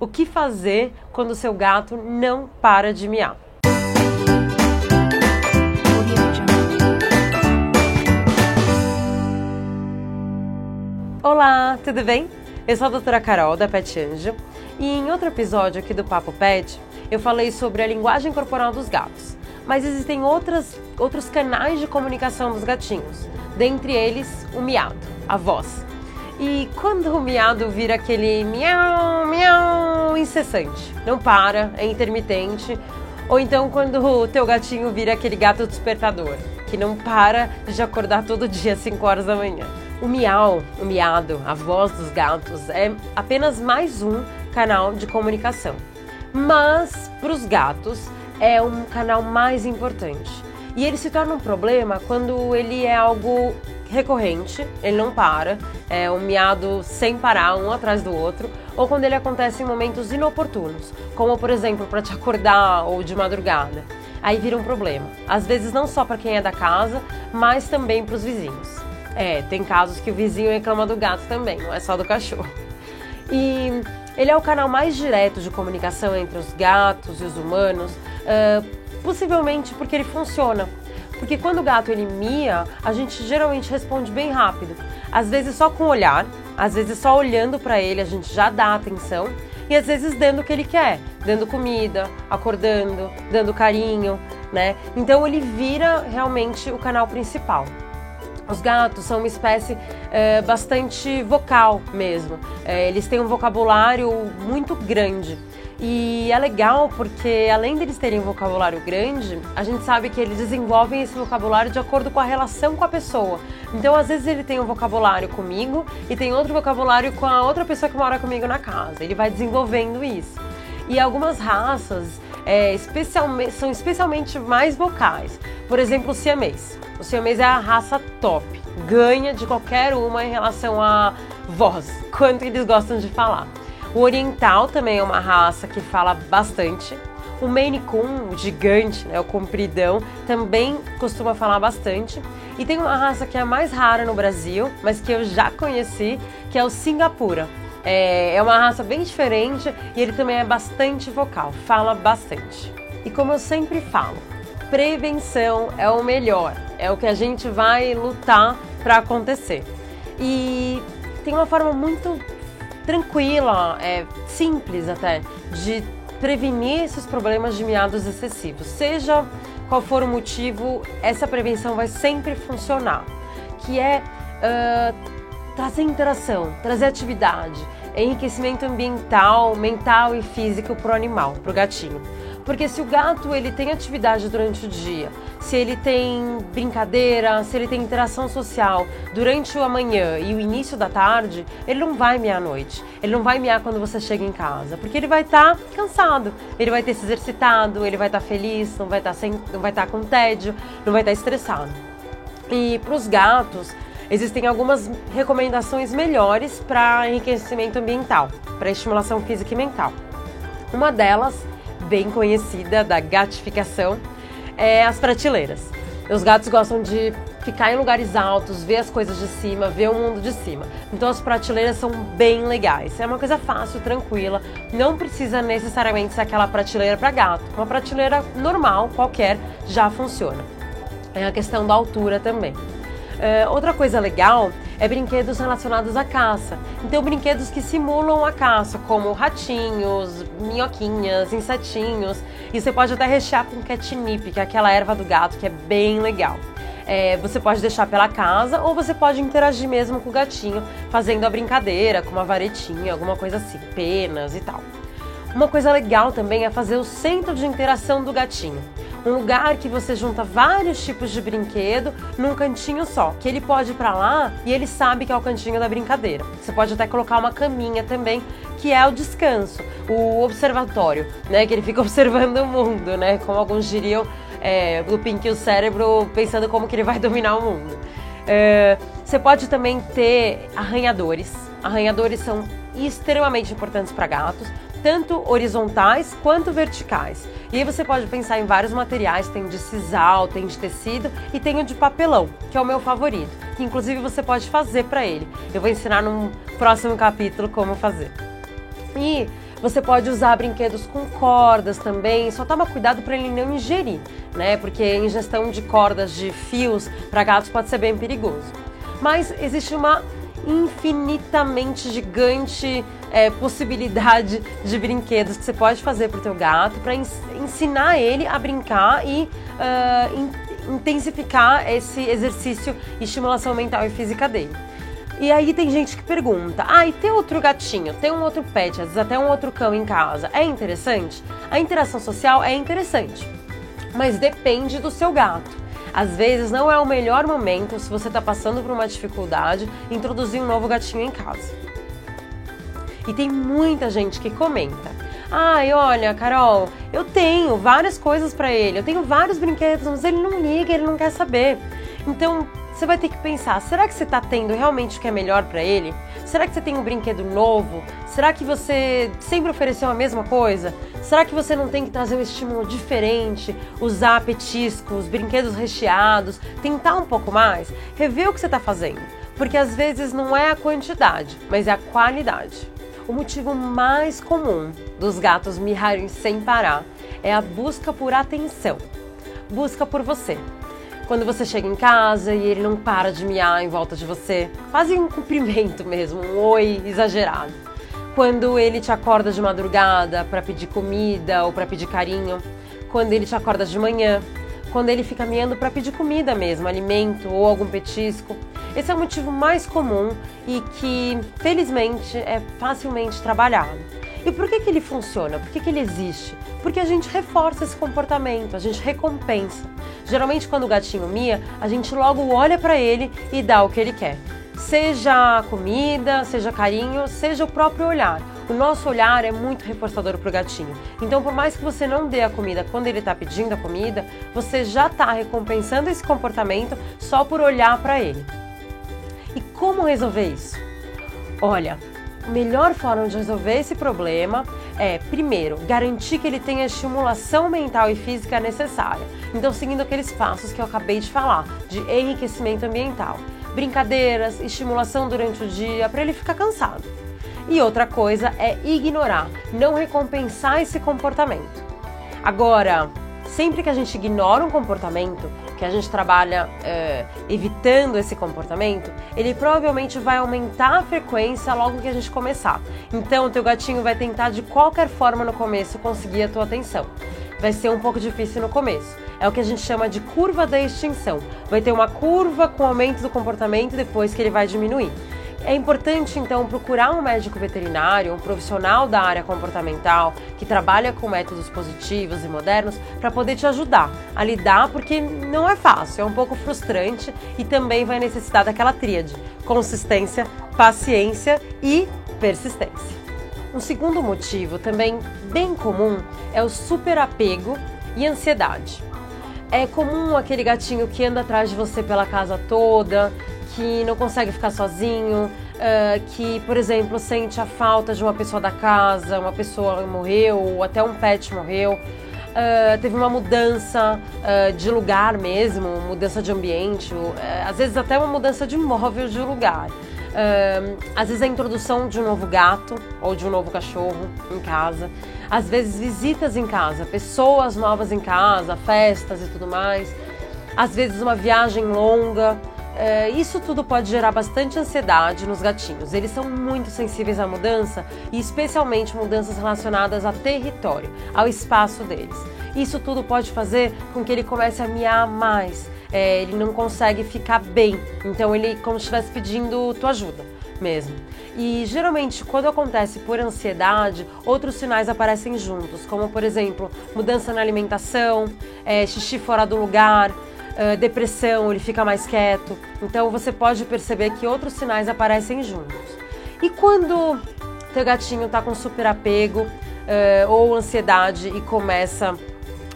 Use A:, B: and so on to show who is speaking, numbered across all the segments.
A: O que fazer quando o seu gato não para de miar? Olá, tudo bem? Eu sou a doutora Carol, da Pet Anjo, e em outro episódio aqui do Papo Pet, eu falei sobre a linguagem corporal dos gatos. Mas existem outros canais de comunicação dos gatinhos, dentre eles o miado, a voz. E quando o miado vira aquele miau, miau incessante, não para, é intermitente, ou então quando o teu gatinho vira aquele gato despertador, que não para de acordar todo dia às 5 horas da manhã. O miau, o miado, a voz dos gatos é apenas mais um canal de comunicação. Mas para os gatos é um canal mais importante. E ele se torna um problema quando ele é algo recorrente, ele não para, é um miado sem parar, um atrás do outro, ou quando ele acontece em momentos inoportunos, como por exemplo para te acordar ou de madrugada. Aí vira um problema, às vezes não só para quem é da casa, mas também para os vizinhos. Tem casos que o vizinho reclama do gato também, não é só do cachorro. E ele é o canal mais direto de comunicação entre os gatos e os humanos, possivelmente porque ele funciona. Porque quando o gato ele mia, a gente geralmente responde bem rápido. Às vezes só com o olhar, às vezes só olhando para ele a gente já dá atenção. E às vezes dando o que ele quer, dando comida, acordando, dando carinho, né? Então ele vira realmente o canal principal. Os gatos são uma espécie bastante vocal mesmo. Eles têm um vocabulário muito grande. E é legal porque, além deles terem um vocabulário grande, a gente sabe que eles desenvolvem esse vocabulário de acordo com a relação com a pessoa. Então, às vezes, ele tem um vocabulário comigo e tem outro vocabulário com a outra pessoa que mora comigo na casa. Ele vai desenvolvendo isso. E algumas raças são especialmente mais vocais. Por exemplo, o siamês. O siamês é a raça top. Ganha de qualquer uma em relação à voz, quanto eles gostam de falar. O oriental também é uma raça que fala bastante. O Maine Coon, o gigante, né, o compridão, também costuma falar bastante. E tem uma raça que é a mais rara no Brasil, mas que eu já conheci, que é o Singapura. É uma raça bem diferente e ele também é bastante vocal, fala bastante. E como eu sempre falo, prevenção é o melhor, é o que a gente vai lutar para acontecer. E tem uma forma muito tranquila, simples até, de prevenir esses problemas de miados excessivos. Seja qual for o motivo, essa prevenção vai sempre funcionar, que é trazer interação, trazer atividade, enriquecimento ambiental, mental e físico para o animal, para o gatinho. Porque se o gato ele tem atividade durante o dia, se ele tem brincadeira, se ele tem interação social durante a manhã e o início da tarde, ele não vai miar à noite. Ele não vai miar quando você chega em casa, porque ele vai estar cansado, ele vai ter se exercitado, ele vai estar feliz, não vai estar com tédio, não vai estar estressado. E para os gatos, existem algumas recomendações melhores para enriquecimento ambiental, para estimulação física e mental. Uma delas, bem conhecida, da gatificação, é as prateleiras. Os gatos gostam de ficar em lugares altos, ver as coisas de cima, ver o mundo de cima. Então as prateleiras são bem legais. É uma coisa fácil, tranquila, não precisa necessariamente ser aquela prateleira para gato. Uma prateleira normal, qualquer, já funciona. É a questão da altura também. Outra coisa legal é brinquedos relacionados à caça. Então, brinquedos que simulam a caça, como ratinhos, minhoquinhas, insetinhos. E você pode até rechear com catnip, que é aquela erva do gato, que é bem legal. Você pode deixar pela casa ou você pode interagir mesmo com o gatinho, fazendo a brincadeira, com uma varetinha, alguma coisa assim, penas e tal. Uma coisa legal também é fazer o centro de interação do gatinho. Um lugar que você junta vários tipos de brinquedo num cantinho só, que ele pode ir pra lá e ele sabe que é o cantinho da brincadeira. Você pode até colocar uma caminha também, que é o descanso, o observatório, né? Que ele fica observando o mundo, né? Como alguns diriam, looping o cérebro pensando como que ele vai dominar o mundo. Você pode também ter arranhadores. Arranhadores são extremamente importantes para gatos, tanto horizontais quanto verticais. E aí você pode pensar em vários materiais, tem de sisal, tem de tecido e tem o de papelão, que é o meu favorito, que inclusive você pode fazer para ele. Eu vou ensinar num próximo capítulo como fazer. E Você pode usar brinquedos com cordas também, só toma cuidado para ele não ingerir, né? Porque a ingestão de cordas, de fios para gatos pode ser bem perigoso. Mas existe uma infinitamente gigante possibilidade de brinquedos que você pode fazer para o teu gato para ensinar ele a brincar e intensificar esse exercício e estimulação mental e física dele. E aí tem gente que pergunta, e ter outro gatinho, ter um outro pet, às vezes até um outro cão em casa, é interessante? A interação social é interessante, mas depende do seu gato. Às vezes não é o melhor momento, se você está passando por uma dificuldade, introduzir um novo gatinho em casa. E tem muita gente que comenta, olha, Carol, eu tenho várias coisas para ele, eu tenho vários brinquedos, mas ele não liga, ele não quer saber. Então, você vai ter que pensar, será que você está tendo realmente o que é melhor para ele? Será que você tem um brinquedo novo? Será que você sempre ofereceu a mesma coisa? Será que você não tem que trazer um estímulo diferente? Usar petiscos, brinquedos recheados, tentar um pouco mais? Rever o que você está fazendo, porque às vezes não é a quantidade, mas é a qualidade. O motivo mais comum dos gatos miarem sem parar é a busca por atenção, busca por você. Quando você chega em casa e ele não para de miar em volta de você, quase um cumprimento mesmo, um oi exagerado. Quando ele te acorda de madrugada para pedir comida ou para pedir carinho, quando ele te acorda de manhã, quando ele fica miando para pedir comida mesmo, alimento ou algum petisco. Esse é o motivo mais comum e que, felizmente, é facilmente trabalhado. E por que ele funciona? Por que ele existe? Porque a gente reforça esse comportamento, a gente recompensa. Geralmente, quando o gatinho mia, a gente logo olha para ele e dá o que ele quer. Seja comida, seja carinho, seja o próprio olhar. O nosso olhar é muito reforçador para o gatinho. Então, por mais que você não dê a comida quando ele está pedindo a comida, você já está recompensando esse comportamento só por olhar para ele. E como resolver isso? Olha, a melhor forma de resolver esse problema é, primeiro, garantir que ele tenha a estimulação mental e física necessária. Então, seguindo aqueles passos que eu acabei de falar, de enriquecimento ambiental. Brincadeiras, estimulação durante o dia, para ele ficar cansado. E outra coisa é ignorar, não recompensar esse comportamento. Agora, sempre que a gente ignora um comportamento, que a gente trabalha evitando esse comportamento, ele provavelmente vai aumentar a frequência logo que a gente começar. Então, o teu gatinho vai tentar de qualquer forma no começo conseguir a tua atenção. Vai ser um pouco difícil no começo. É o que a gente chama de curva da extinção. Vai ter uma curva com aumento do comportamento depois que ele vai diminuir. É importante, então, procurar um médico veterinário, um profissional da área comportamental, que trabalha com métodos positivos e modernos, para poder te ajudar a lidar, porque não é fácil, é um pouco frustrante e também vai necessitar daquela tríade: consistência, paciência e persistência. Um segundo motivo, também bem comum, é o superapego e ansiedade. É comum aquele gatinho que anda atrás de você pela casa toda, que não consegue ficar sozinho, que, por exemplo, sente a falta de uma pessoa da casa, uma pessoa morreu ou até um pet morreu, teve uma mudança de lugar mesmo, mudança de ambiente, às vezes até uma mudança de móvel de lugar. Às vezes a introdução de um novo gato ou de um novo cachorro em casa, às vezes visitas em casa, pessoas novas em casa, festas e tudo mais, às vezes uma viagem longa. Isso tudo pode gerar bastante ansiedade nos gatinhos. Eles são muito sensíveis à mudança e especialmente mudanças relacionadas a território, ao espaço deles. Isso tudo pode fazer com que ele comece a miar mais. Ele não consegue ficar bem, então ele como se estivesse pedindo tua ajuda mesmo. E geralmente quando acontece por ansiedade, outros sinais aparecem juntos, como por exemplo, mudança na alimentação, xixi fora do lugar, depressão, ele fica mais quieto. Então você pode perceber que outros sinais aparecem juntos. E quando teu gatinho está com superapego ou ansiedade e começa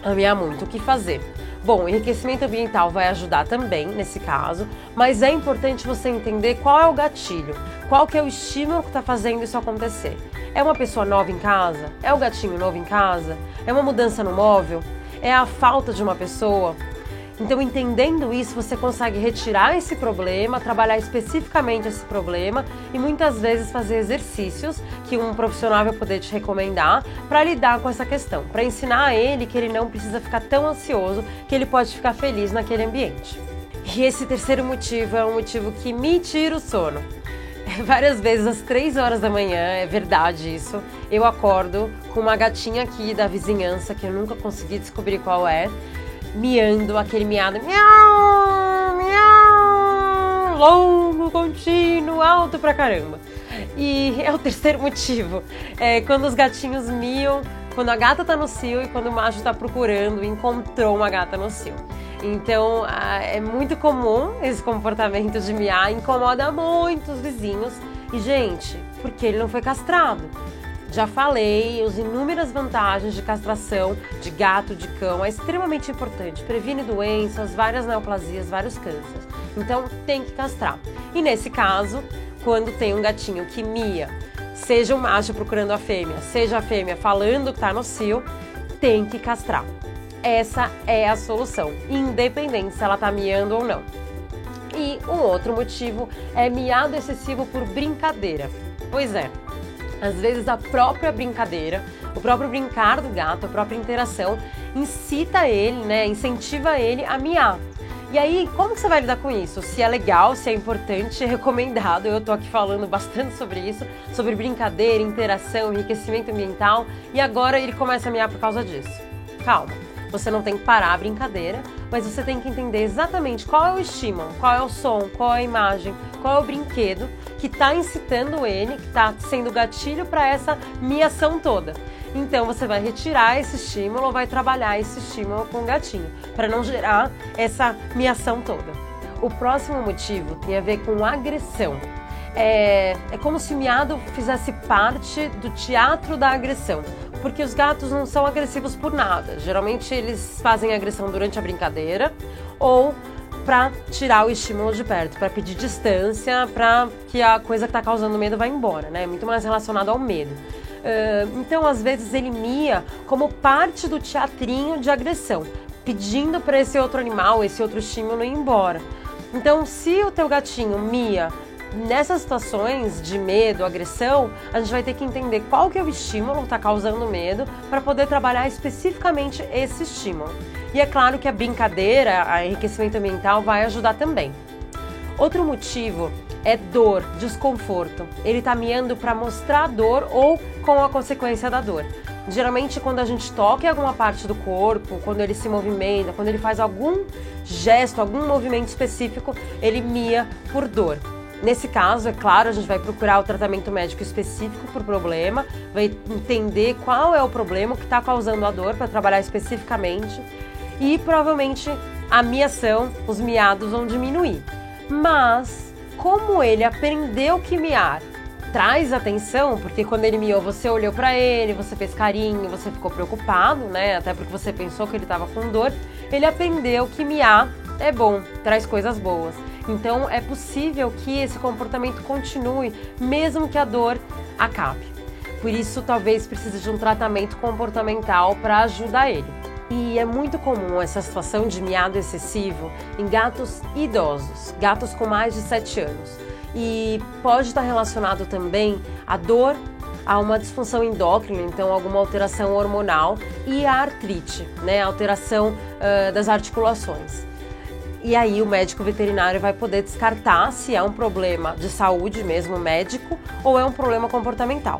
A: a miar muito, o que fazer? Bom, o enriquecimento ambiental vai ajudar também nesse caso, mas é importante você entender qual é o gatilho, qual que é o estímulo que está fazendo isso acontecer. É uma pessoa nova em casa? É o gatinho novo em casa? É uma mudança no móvel? É a falta de uma pessoa? Então, entendendo isso, você consegue retirar esse problema, trabalhar especificamente esse problema e muitas vezes fazer exercícios que um profissional vai poder te recomendar para lidar com essa questão, para ensinar a ele que ele não precisa ficar tão ansioso, que ele pode ficar feliz naquele ambiente. E esse terceiro motivo é um motivo que me tira o sono. Várias vezes às 3 horas da manhã, é verdade isso, eu acordo com uma gatinha aqui da vizinhança, que eu nunca consegui descobrir qual é, miando, aquele miado, miau, miau, longo, contínuo, alto pra caramba. E é o terceiro motivo, quando os gatinhos miam, quando a gata tá no cio e quando o macho tá procurando e encontrou uma gata no cio. Então, é muito comum esse comportamento de miar, incomoda muito os vizinhos. E, gente, porque ele não foi castrado? Já falei, as inúmeras vantagens de castração de gato, de cão, é extremamente importante. Previne doenças, várias neoplasias, vários cânceres. Então, tem que castrar. E nesse caso, quando tem um gatinho que mia, seja o macho procurando a fêmea, seja a fêmea falando que tá no cio, tem que castrar. Essa é a solução, independente se ela tá miando ou não. E um outro motivo é miado excessivo por brincadeira. Pois é. Às vezes a própria brincadeira, o próprio brincar do gato, a própria interação incita ele, incentiva ele a miar. E aí, como que você vai lidar com isso? Se é legal, se é importante, é recomendado. Eu tô aqui falando bastante sobre isso, sobre brincadeira, interação, enriquecimento ambiental, e agora ele começa a miar por causa disso. Calma, você não tem que parar a brincadeira, mas você tem que entender exatamente qual é o estímulo, qual é o som, qual é a imagem, qual é o brinquedo que está incitando ele, que está sendo gatilho para essa miação toda. Então você vai retirar esse estímulo ou vai trabalhar esse estímulo com o gatinho, para não gerar essa miação toda. O próximo motivo tem a ver com agressão. É como se o miado fizesse parte do teatro da agressão, porque os gatos não são agressivos por nada. Geralmente eles fazem agressão durante a brincadeira ou para tirar o estímulo de perto, para pedir distância, para que a coisa que está causando medo vá embora, né? Muito mais relacionado ao medo. Então, às vezes, ele mia como parte do teatrinho de agressão, pedindo para esse outro animal, esse outro estímulo ir embora. Então, se o teu gatinho mia nessas situações de medo, agressão, a gente vai ter que entender qual que é o estímulo que está causando medo para poder trabalhar especificamente esse estímulo. E é claro que a brincadeira, a enriquecimento ambiental vai ajudar também. Outro motivo é dor, desconforto. Ele está miando para mostrar a dor ou com a consequência da dor. Geralmente, quando a gente toca em alguma parte do corpo, quando ele se movimenta, quando ele faz algum gesto, algum movimento específico, ele mia por dor. Nesse caso, é claro, a gente vai procurar o tratamento médico específico por problema, vai entender qual é o problema que está causando a dor para trabalhar especificamente e provavelmente a miação, os miados vão diminuir. Mas, como ele aprendeu que miar traz atenção, porque quando ele miou você olhou para ele, você fez carinho, você ficou preocupado, né? Até porque você pensou que ele estava com dor, ele aprendeu que miar é bom, traz coisas boas. Então é possível que esse comportamento continue, mesmo que a dor acabe. Por isso, talvez precise de um tratamento comportamental para ajudar ele. E é muito comum essa situação de miado excessivo em gatos idosos, gatos com mais de 7 anos. E pode estar relacionado também à dor, a uma disfunção endócrina, então alguma alteração hormonal, e a artrite, a alteração das articulações. E aí o médico veterinário vai poder descartar se é um problema de saúde mesmo médico ou é um problema comportamental.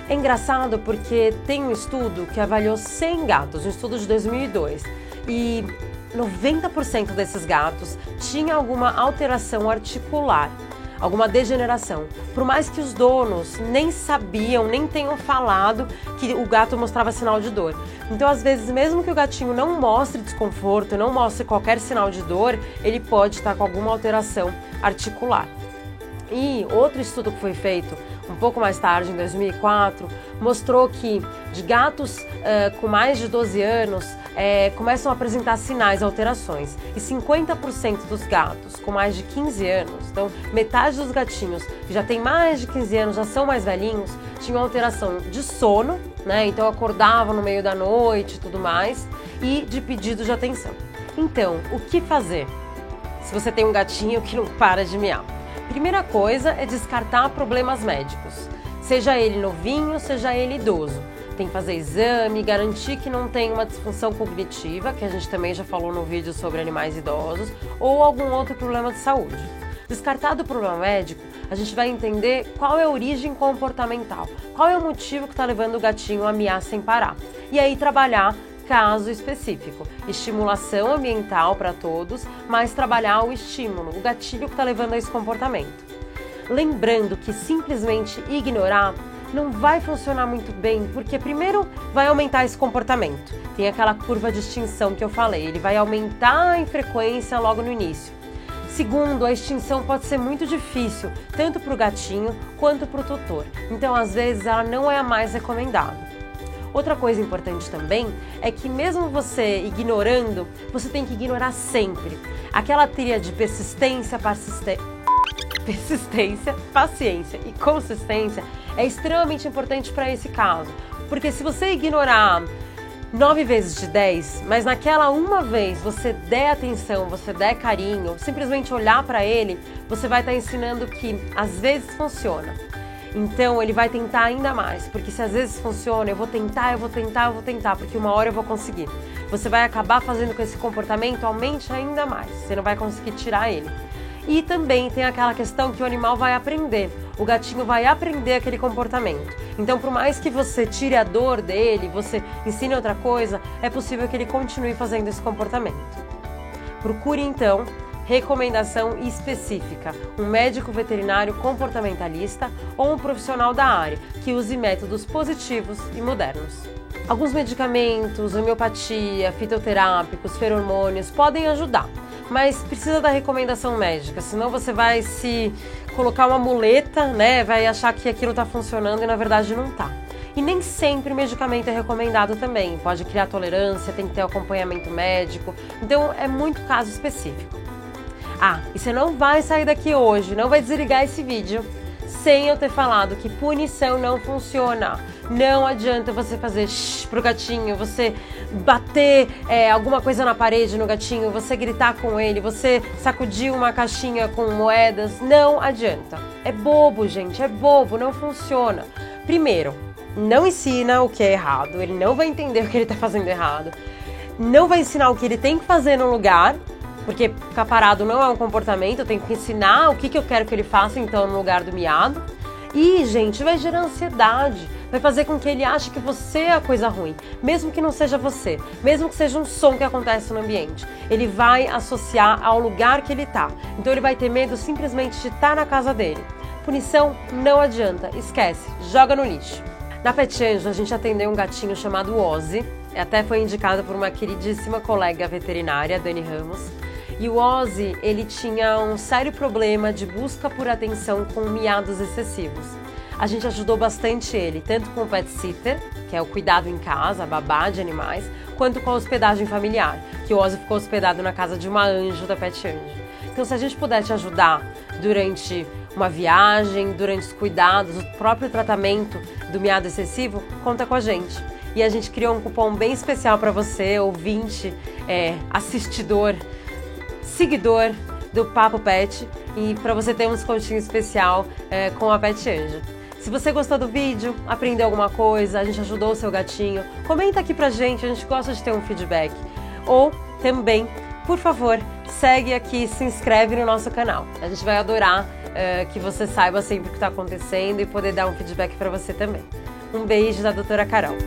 A: É engraçado porque tem um estudo que avaliou 100 gatos, um estudo de 2002, e 90% desses gatos tinha alguma alteração articular, alguma degeneração. Por mais que os donos nem sabiam, nem tenham falado que o gato mostrava sinal de dor. Então, às vezes, mesmo que o gatinho não mostre desconforto, não mostre qualquer sinal de dor, ele pode estar com alguma alteração articular. E outro estudo que foi feito um pouco mais tarde, em 2004, mostrou que de gatos com mais de 12 anos começam a apresentar sinais de alterações. E 50% dos gatos com mais de 15 anos, então metade dos gatinhos que já têm mais de 15 anos, já são mais velhinhos, tinham alteração de sono, então acordavam no meio da noite e tudo mais, e de pedido de atenção. Então, o que fazer se você tem um gatinho que não para de miar? Primeira coisa é descartar problemas médicos, seja ele novinho, seja ele idoso. Tem que fazer exame, garantir que não tem uma disfunção cognitiva, que a gente também já falou no vídeo sobre animais idosos, ou algum outro problema de saúde. Descartado o problema médico, a gente vai entender qual é a origem comportamental, qual é o motivo que está levando o gatinho a miar sem parar. E aí trabalhar caso específico, estimulação ambiental para todos, mas trabalhar o estímulo, o gatilho que está levando a esse comportamento. Lembrando que simplesmente ignorar não vai funcionar muito bem, porque primeiro vai aumentar esse comportamento. Tem aquela curva de extinção que eu falei, ele vai aumentar em frequência logo no início. Segundo, a extinção pode ser muito difícil, tanto para o gatinho quanto para o tutor. Então, às vezes, ela não é a mais recomendada. Outra coisa importante também é que mesmo você ignorando, você tem que ignorar sempre. Aquela tríade de persistência, paciência e consistência é extremamente importante para esse caso. Porque se você ignorar 9 vezes de 10, mas naquela uma vez você der atenção, você der carinho, simplesmente olhar para ele, você vai estar ensinando que às vezes funciona. Então ele vai tentar ainda mais, porque se às vezes funciona, eu vou tentar, porque uma hora eu vou conseguir. Você vai acabar fazendo com que esse comportamento aumente ainda mais, você não vai conseguir tirar ele. E também tem aquela questão que o animal vai aprender, o gatinho vai aprender aquele comportamento. Então, por mais que você tire a dor dele, você ensine outra coisa, é possível que ele continue fazendo esse comportamento. Procure então recomendação específica, um médico veterinário comportamentalista ou um profissional da área que use métodos positivos e modernos. Alguns medicamentos, homeopatia, fitoterápicos, feromônios podem ajudar, mas precisa da recomendação médica, senão você vai se colocar uma muleta, né? Vai achar que aquilo está funcionando e na verdade não está. E nem sempre medicamento é recomendado também, pode criar tolerância, tem que ter acompanhamento médico, então é muito caso específico. E você não vai sair daqui hoje, não vai desligar esse vídeo sem eu ter falado que punição não funciona. Não adianta você fazer pro gatinho, você bater alguma coisa na parede no gatinho, você gritar com ele, você sacudir uma caixinha com moedas, não adianta. É bobo, gente, é bobo, não funciona. Primeiro, não ensina o que é errado, ele não vai entender o que ele está fazendo errado, não vai ensinar o que ele tem que fazer no lugar, porque ficar parado não é um comportamento, eu tenho que ensinar o que eu quero que ele faça então no lugar do miado. E, gente, vai gerar ansiedade, vai fazer com que ele ache que você é a coisa ruim, mesmo que não seja você, mesmo que seja um som que acontece no ambiente. Ele vai associar ao lugar que ele está, então ele vai ter medo simplesmente de estar na casa dele. Punição não adianta, esquece, joga no lixo. Na Pet Anjo, a gente atendeu um gatinho chamado Ozzy, até foi indicado por uma queridíssima colega veterinária, Dani Ramos. E o Ozzy, ele tinha um sério problema de busca por atenção com miados excessivos. A gente ajudou bastante ele, tanto com o pet sitter, que é o cuidado em casa, a babá de animais, quanto com a hospedagem familiar, que o Ozzy ficou hospedado na casa de uma anjo da Pet Anjo. Então, se a gente puder te ajudar durante uma viagem, durante os cuidados, o próprio tratamento do miado excessivo, conta com a gente. E a gente criou um cupom bem especial para você, ouvinte, assistidor, seguidor do Papo Pet, e para você ter um descontinho especial com a Pet Anjo. Se você gostou do vídeo, aprendeu alguma coisa, a gente ajudou o seu gatinho, comenta aqui pra gente, a gente gosta de ter um feedback. Ou também, por favor, segue aqui, se inscreve no nosso canal. A gente vai adorar que você saiba sempre o que está acontecendo e poder dar um feedback para você também. Um beijo da Doutora Carol.